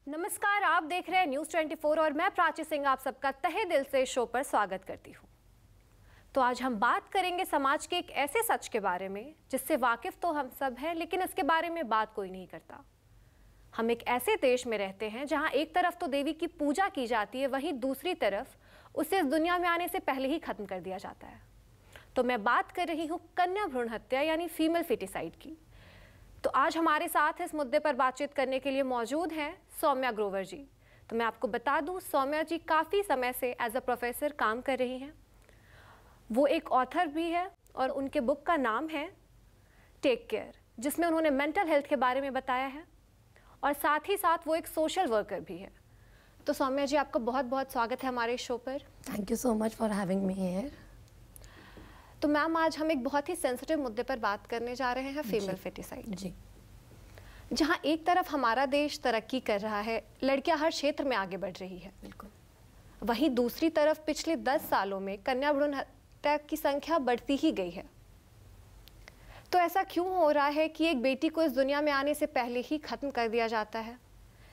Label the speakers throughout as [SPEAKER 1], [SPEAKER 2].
[SPEAKER 1] नमस्कार, आप देख रहे हैं न्यूज़ 24 और मैं प्राची सिंह आप सबका तहे दिल से शो पर स्वागत करती हूँ। तो आज हम बात करेंगे समाज के एक ऐसे सच के बारे में जिससे वाकिफ तो हम सब हैं, लेकिन इसके बारे में बात कोई नहीं करता। हम एक ऐसे देश में रहते हैं जहाँ एक तरफ तो देवी की पूजा की जाती है, वहीं दूसरी तरफ उसे इस दुनिया में आने से पहले ही खत्म कर दिया जाता है। तो मैं बात कर रही हूँ कन्या भ्रूण हत्या यानी फीमेल फेटिसाइड की। तो आज हमारे साथ इस मुद्दे पर बातचीत करने के लिए मौजूद हैं सौम्या ग्रोवर जी। तो मैं आपको बता दूं, सौम्या जी काफ़ी समय से एज अ प्रोफेसर काम कर रही हैं। वो एक ऑथर भी है और उनके बुक का नाम है टेक केयर, जिसमें उन्होंने मेंटल हेल्थ के बारे में बताया है और साथ ही साथ वो एक सोशल वर्कर भी है। तो सौम्या जी, आपका बहुत बहुत स्वागत है हमारे शो पर।
[SPEAKER 2] Thank you so much for having me here.
[SPEAKER 1] तो मैम, आज हम एक बहुत ही सेंसिटिव मुद्दे पर बात करने जा रहे हैं, फीमेल फेटिसाइड जी। जहाँ एक तरफ हमारा देश तरक्की कर रहा है, लड़कियां हर क्षेत्र में आगे बढ़ रही है,
[SPEAKER 2] बिल्कुल,
[SPEAKER 1] वहीं दूसरी तरफ पिछले 10 सालों में कन्या भ्रूण हत्या की संख्या बढ़ती ही गई है। तो ऐसा क्यों हो रहा है कि एक बेटी को इस दुनिया में आने से पहले ही खत्म कर दिया जाता है?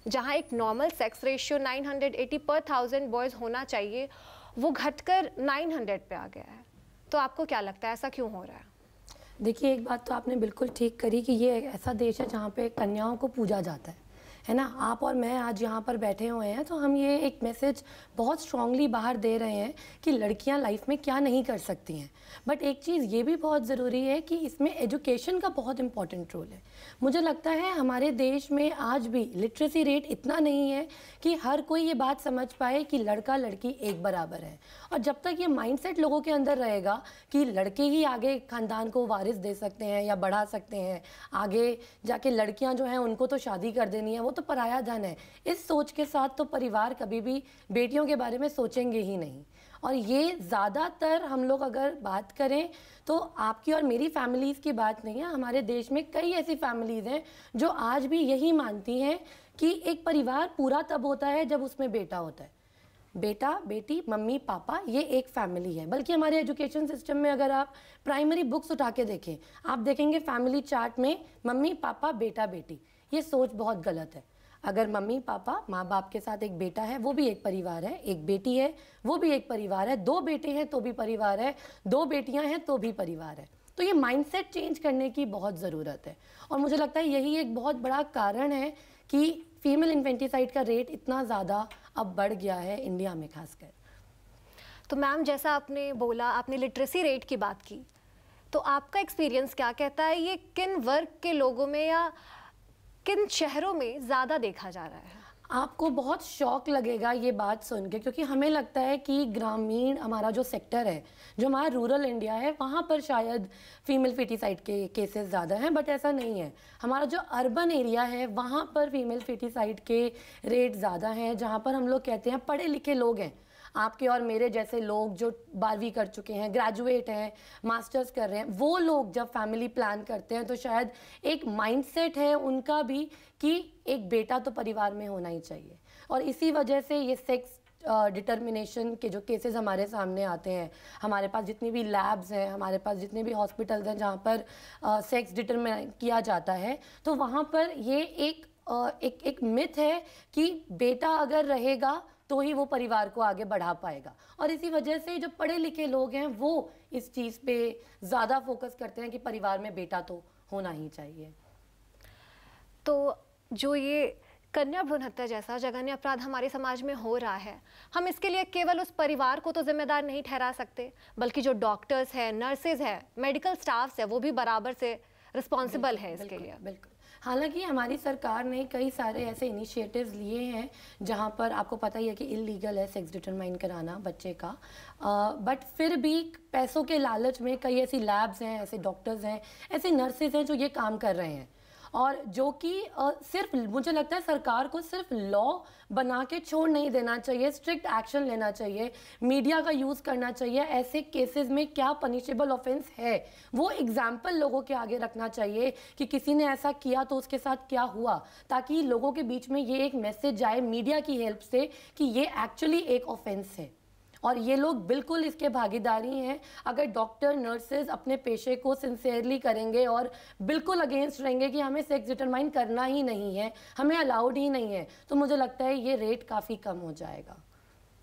[SPEAKER 1] जहाँ एक नॉर्मल सेक्स रेशियो 980 पर 1000 बॉयज होना चाहिए, वो घटकर 900 पे आ गया है। तो आपको क्या लगता है, ऐसा क्यों हो रहा है?
[SPEAKER 2] देखिए, एक बात तो आपने बिल्कुल ठीक करी कि ये एक ऐसा देश है जहाँ पे कन्याओं को पूजा जाता है ना। आप और मैं आज यहाँ पर बैठे हुए हैं तो हम ये एक मैसेज बहुत स्ट्रांगली बाहर दे रहे हैं कि लड़कियाँ लाइफ में क्या नहीं कर सकती हैं। बट एक चीज़ ये भी बहुत ज़रूरी है कि इसमें एजुकेशन का बहुत इंपॉर्टेंट रोल है। मुझे लगता है हमारे देश में आज भी लिटरेसी रेट इतना नहीं है कि हर कोई ये बात समझ पाए कि लड़का लड़की एक बराबर है। और जब तक ये माइंडसेट लोगों के अंदर रहेगा कि लड़के ही आगे खानदान को वारिस दे सकते हैं या बढ़ा सकते हैं, आगे जाके लड़कियां जो हैं उनको तो शादी कर देनी है, वो तो पराया धन है, इस सोच के साथ तो परिवार कभी भी बेटियों के बारे में सोचेंगे ही नहीं। और ये ज़्यादातर हम लोग अगर बात करें तो आपकी और मेरी फैमिलीज़ की बात नहीं है, हमारे देश में कई ऐसी फैमिलीज़ हैं जो आज भी यही मानती हैं कि एक परिवार पूरा तब होता है जब उसमें बेटा होता है। बेटा बेटी मम्मी पापा ये एक फैमिली है। बल्कि हमारे एजुकेशन सिस्टम में अगर आप प्राइमरी बुक्स उठा के देखें, आप देखेंगे फैमिली चार्ट में मम्मी पापा बेटा बेटी। ये सोच बहुत गलत है। अगर मम्मी पापा माँ बाप के साथ एक बेटा है वो भी एक परिवार है, एक बेटी है वो भी एक परिवार है, 2 बेटे हैं तो भी परिवार है, 2 बेटियां हैं तो भी परिवार है। तो ये माइंडसेट चेंज करने की बहुत ज़रूरत है। और मुझे लगता है यही एक बहुत बड़ा कारण है कि फीमेल इन्फेंटिसाइड का रेट इतना ज़्यादा अब बढ़ गया है इंडिया में खासकर।
[SPEAKER 1] तो मैम, जैसा आपने बोला, आपने लिटरेसी रेट की बात की, तो आपका एक्सपीरियंस क्या कहता है, ये किन वर्ग के लोगों में या किन शहरों में ज़्यादा देखा जा रहा है?
[SPEAKER 2] आपको बहुत शौक लगेगा ये बात सुन के, क्योंकि हमें लगता है कि ग्रामीण हमारा जो सेक्टर है, जो हमारा रूरल इंडिया है, वहाँ पर शायद फीमेल फेटिसाइड के केसेस ज़्यादा हैं। बट ऐसा नहीं है। हमारा जो अर्बन एरिया है वहाँ पर फीमेल फेटिसाइड के रेट ज़्यादा हैं, जहाँ पर हम लोग कहते हैं पढ़े लिखे लोग हैं, आपके और मेरे जैसे लोग जो 12वीं कर चुके हैं, ग्रेजुएट हैं, मास्टर्स कर रहे हैं, वो लोग जब फैमिली प्लान करते हैं तो शायद एक माइंडसेट है उनका भी कि एक बेटा तो परिवार में होना ही चाहिए। और इसी वजह से ये सेक्स डिटर्मिनेशन के जो केसेस हमारे सामने आते हैं, हमारे पास जितनी भी लैब्स हैं, हमारे पास जितने भी हॉस्पिटल्स हैं जहाँ पर सेक्स डिटर्मिन किया जाता है, तो वहाँ पर ये एक मिथ है कि बेटा अगर रहेगा तो ही वो परिवार को आगे बढ़ा पाएगा। और इसी वजह से जो पढ़े लिखे लोग हैं वो इस चीज़ पे ज़्यादा फोकस करते हैं कि परिवार में बेटा तो होना ही चाहिए।
[SPEAKER 1] तो जो ये कन्या भ्रूण हत्या जैसा जघन्य अपराध हमारे समाज में हो रहा है, हम इसके लिए केवल उस परिवार को तो जिम्मेदार नहीं ठहरा सकते, बल्कि जो डॉक्टर्स हैं, नर्सेज हैं, मेडिकल स्टाफ्स है, वो भी बराबर से रिस्पॉन्सिबल है इसके लिए।
[SPEAKER 2] बिल्कुल। हालांकि हमारी सरकार ने कई सारे ऐसे इनिशिएटिव्स लिए हैं जहां पर आपको पता ही है कि इलीगल है सेक्स डिटरमाइन कराना बच्चे का, बट फिर भी पैसों के लालच में कई ऐसी लैब्स हैं, ऐसे डॉक्टर्स हैं, ऐसे नर्सेज हैं जो ये काम कर रहे हैं। और जो कि सिर्फ मुझे लगता है सरकार को सिर्फ लॉ बना के छोड़ नहीं देना चाहिए, स्ट्रिक्ट एक्शन लेना चाहिए, मीडिया का यूज़ करना चाहिए। ऐसे केसेस में क्या पनिशेबल ऑफेंस है वो एग्जाम्पल लोगों के आगे रखना चाहिए कि किसी ने ऐसा किया तो उसके साथ क्या हुआ, ताकि लोगों के बीच में ये एक मैसेज जाए मीडिया की हेल्प से कि ये एक्चुअली एक ऑफेंस है। और ये लोग बिल्कुल इसके भागीदारी हैं। अगर डॉक्टर नर्सेज अपने पेशे को सिंसियरली करेंगे और बिल्कुल अगेंस्ट रहेंगे कि हमें सेक्स डिटरमाइन करना ही नहीं है, हमें अलाउड ही नहीं है, तो मुझे लगता है ये रेट काफ़ी कम हो जाएगा।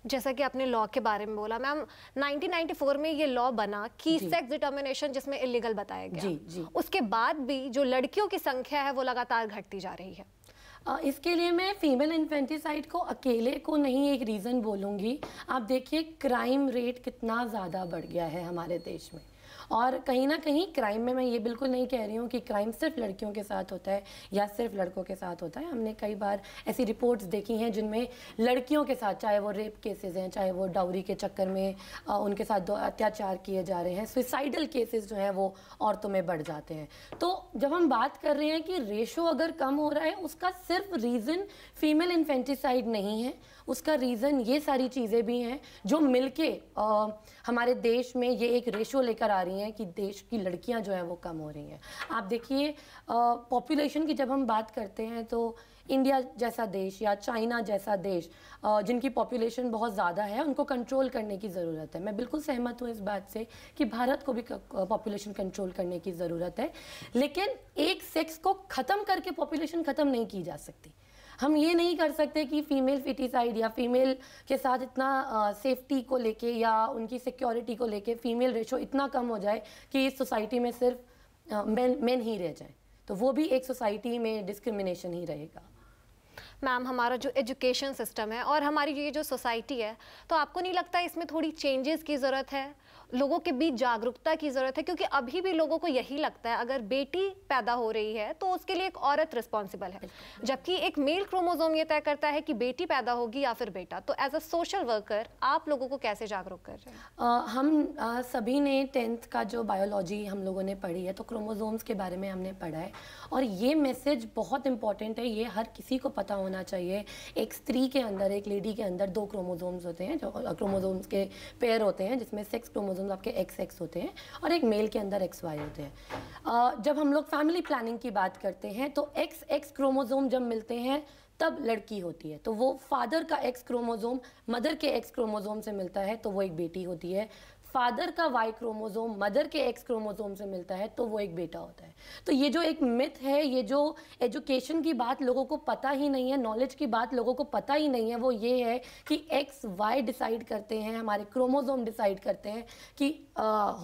[SPEAKER 1] जैसा कि आपने लॉ के बारे में बोला मैम, 1994 में ये लॉ बना कि सेक्स डिटर्मिनेशन जिसमें इलीगल बताया गया, जी। उसके बाद भी जो लड़कियों की संख्या है वो लगातार घटती जा रही है।
[SPEAKER 2] इसके लिए मैं फीमेल इन्फेंटिसाइड को अकेले को नहीं एक रीज़न बोलूँगी। आप देखिए क्राइम रेट कितना ज़्यादा बढ़ गया है हमारे देश में, और कहीं ना कहीं क्राइम में मैं ये बिल्कुल नहीं कह रही हूँ कि क्राइम सिर्फ लड़कियों के साथ होता है या सिर्फ लड़कों के साथ होता है। हमने कई बार ऐसी रिपोर्ट्स देखी हैं जिनमें लड़कियों के साथ, चाहे वो रेप केसेस हैं, चाहे वो डाउरी के चक्कर में उनके साथ अत्याचार किए जा रहे हैं, सुसाइडल केसेस जो हैं वो औरतों में बढ़ जाते हैं। तो जब हम बात कर रहे हैं कि रेशो अगर कम हो रहा है, उसका सिर्फ रीज़न फीमेल इन्फेंटिसाइड नहीं है, उसका रीज़न ये सारी चीज़ें भी हैं जो मिलके हमारे देश में ये एक रेशो लेकर आ रही हैं कि देश की लड़कियां जो हैं वो कम हो रही हैं। आप देखिए पॉपुलेशन की जब हम बात करते हैं तो इंडिया जैसा देश या चाइना जैसा देश जिनकी पॉपुलेशन बहुत ज़्यादा है, उनको कंट्रोल करने की ज़रूरत है। मैं बिल्कुल सहमत हूँ इस बात से कि भारत को भी पॉपुलेशन कंट्रोल करने की ज़रूरत है, लेकिन एक सेक्स को ख़त्म करके पॉपुलेशन ख़त्म नहीं की जा सकती। हम ये नहीं कर सकते कि फीमेल फिटिसाइड या फीमेल के साथ इतना सेफ्टी को लेके या उनकी सिक्योरिटी को लेके फीमेल रेशो इतना कम हो जाए कि इस सोसाइटी में सिर्फ मेन ही रह जाए, तो वो भी एक सोसाइटी में डिस्क्रिमिनेशन ही रहेगा।
[SPEAKER 1] मैम, हमारा जो एजुकेशन सिस्टम है और हमारी ये जो सोसाइटी है, तो आपको नहीं लगता इसमें थोड़ी चेंजेस की ज़रूरत है, लोगों के बीच जागरूकता की ज़रूरत है? क्योंकि अभी भी लोगों को यही लगता है अगर बेटी पैदा हो रही है तो उसके लिए एक औरत रिस्पॉन्सिबल है, जबकि एक मेल क्रोमोसोम ये तय करता है कि बेटी पैदा होगी या फिर बेटा। तो एज अ सोशल वर्कर आप लोगों को कैसे जागरूक कर रहे हैं?
[SPEAKER 2] हम सभी ने 10th का जो बायोलॉजी हम लोगों ने पढ़ी है, तो क्रोमोसोम्स के बारे में हमने पढ़ा है, और ये मैसेज बहुत इंपॉर्टेंट है, ये हर किसी को पता होना चाहिए। एक स्त्री के अंदर, एक लेडी के अंदर 2 क्रोमोसोम्स होते हैं, जो क्रोमोसोम्स के पेयर होते हैं, जिसमें 6 क्रोमोसोम्स आपके XX होते हैं और एक मेल के अंदर XY होते हैं। जब हम लोग फैमिली प्लानिंग की बात करते हैं तो XX क्रोमोसोम जब मिलते हैं तब लड़की होती है, तो वो फादर का X क्रोमोसोम मदर के X क्रोमोसोम से मिलता है तो वो एक बेटी होती है। फादर का Y क्रोमोसोम मदर के X क्रोमोसोम से मिलता है तो वो एक बेटा होता है। तो ये जो एक मिथ है, ये जो एजुकेशन की बात लोगों को पता ही नहीं है, नॉलेज की बात लोगों को पता ही नहीं है, वो ये है कि XY डिसाइड करते हैं, हमारे क्रोमोसोम डिसाइड करते हैं कि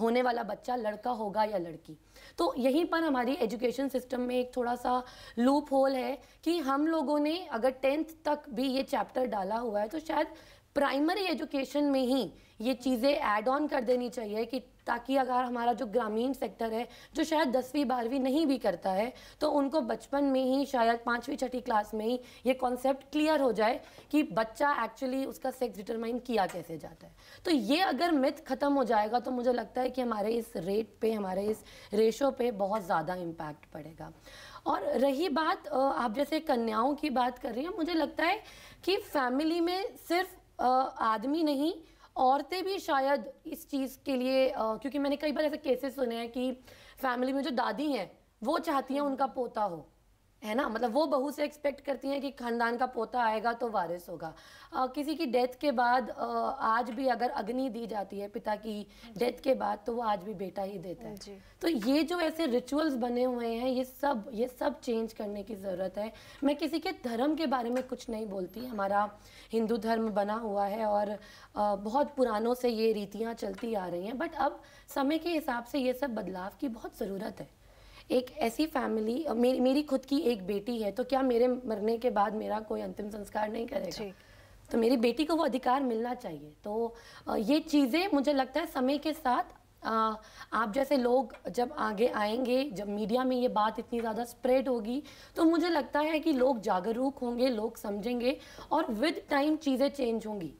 [SPEAKER 2] होने वाला बच्चा लड़का होगा या लड़की। तो यहीं पर हमारी एजुकेशन सिस्टम में एक थोड़ा सा लूप होल है कि हम लोगों ने अगर 10th तक भी ये चैप्टर डाला हुआ है तो शायद प्राइमरी एजुकेशन में ही ये चीज़ें ऐड ऑन कर देनी चाहिए कि ताकि अगर हमारा जो ग्रामीण सेक्टर है जो शायद 10वीं 12वीं नहीं भी करता है तो उनको बचपन में ही शायद 5वीं 6ठी क्लास में ही ये कॉन्सेप्ट क्लियर हो जाए कि बच्चा एक्चुअली उसका सेक्स डिटरमाइन किया कैसे जाता है। तो ये अगर मिथ ख़त्म हो जाएगा तो मुझे लगता है कि हमारे इस रेट पे, हमारे इस रेशो पे बहुत ज़्यादा इम्पैक्ट पड़ेगा। और रही बात आप जैसे कन्याओं की बात कर रही हैं, मुझे लगता है कि फैमिली में सिर्फ आदमी नहीं, औरतें भी शायद इस चीज़ के लिए क्योंकि मैंने कई बार ऐसे केसेस सुने हैं कि फैमिली में जो दादी हैं वो चाहती हैं उनका पोता हो, है ना, मतलब वो बहू से एक्सपेक्ट करती हैं कि खानदान का पोता आएगा तो वारिस होगा। किसी की डेथ के बाद आज भी अगर अग्नि दी जाती है पिता की डेथ के बाद तो वो आज भी बेटा ही देता है। तो ये जो ऐसे रिचुअल्स बने हुए हैं ये सब चेंज करने की ज़रूरत है। मैं किसी के धर्म के बारे में कुछ नहीं बोलती, हमारा हिंदू धर्म बना हुआ है और बहुत पुरानों से ये रीतियाँ चलती आ रही हैं, बट अब समय के हिसाब से ये सब बदलाव की बहुत ज़रूरत है। एक ऐसी फैमिली, मेरी खुद की एक बेटी है, तो क्या मेरे मरने के बाद मेरा कोई अंतिम संस्कार नहीं करेगा? तो मेरी बेटी को वो अधिकार मिलना चाहिए। तो ये चीज़ें मुझे लगता है समय के साथ आप जैसे लोग जब आगे आएंगे, जब मीडिया में ये बात इतनी ज़्यादा स्प्रेड होगी तो मुझे लगता है कि लोग जागरूक होंगे, लोग समझेंगे और विद टाइम चीज़ें चेंज होंगी।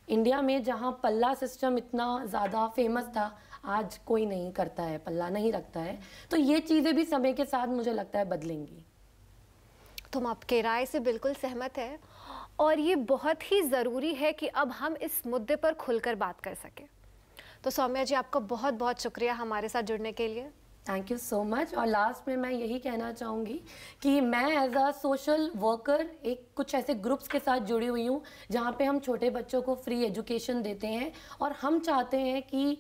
[SPEAKER 2] इंडिया में जहाँ पल्ला सिस्टम इतना ज़्यादा फेमस था, आज कोई नहीं करता है, पल्ला नहीं रखता है, तो ये चीज़ें भी समय के साथ मुझे लगता है बदलेंगी।
[SPEAKER 1] तो हम आपके राय से बिल्कुल सहमत हैं और ये बहुत ही ज़रूरी है कि अब हम इस मुद्दे पर खुलकर बात कर सकें। तो सौम्या जी, आपका बहुत बहुत शुक्रिया हमारे साथ जुड़ने के लिए।
[SPEAKER 2] Thank you so much. और लास्ट में मैं यही कहना चाहूँगी कि मैं एज अ सोशल वर्कर एक कुछ ऐसे ग्रुप्स के साथ जुड़ी हुई हूँ जहाँ पे हम छोटे बच्चों को फ्री एजुकेशन देते हैं, और हम चाहते हैं कि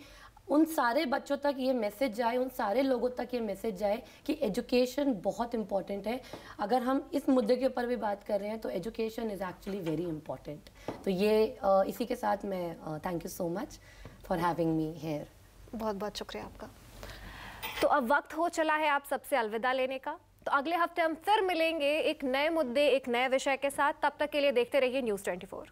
[SPEAKER 2] उन सारे बच्चों तक ये मैसेज जाए, उन सारे लोगों तक ये मैसेज जाए कि एजुकेशन बहुत इम्पॉर्टेंट है। अगर हम इस मुद्दे के ऊपर भी बात कर रहे हैं तो education is actually very important. तो ये इसी के साथ मैं thank you so much for having me here.
[SPEAKER 1] बहुत बहुत शुक्रिया आपका। तो अब वक्त हो चला है आप सबसे अलविदा लेने का। तो अगले हफ्ते हम फिर मिलेंगे एक नए मुद्दे, एक नए विषय के साथ। तब तक के लिए देखते रहिए न्यूज़ 24।